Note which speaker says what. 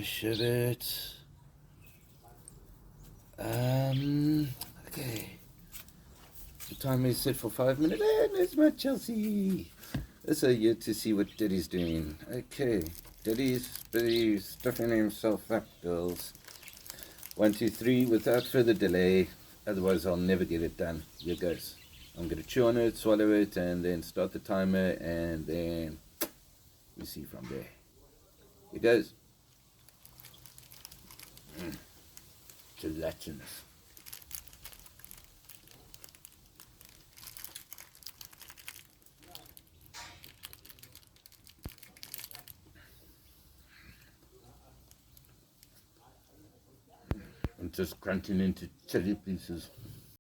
Speaker 1: Push a bit. Okay. The timer is set for 5 minutes. And there's my Chelsea. Let's here to see what Daddy's doing. Okay. Daddy's busy stuffing himself up, girls. 1, 2, 3, without further delay. Otherwise, I'll never get it done. Here goes. I'm going to chew on it, swallow it, and then start the timer, and then we see from there. Here goes. Gelatinous. I'm just crunching into chili pieces.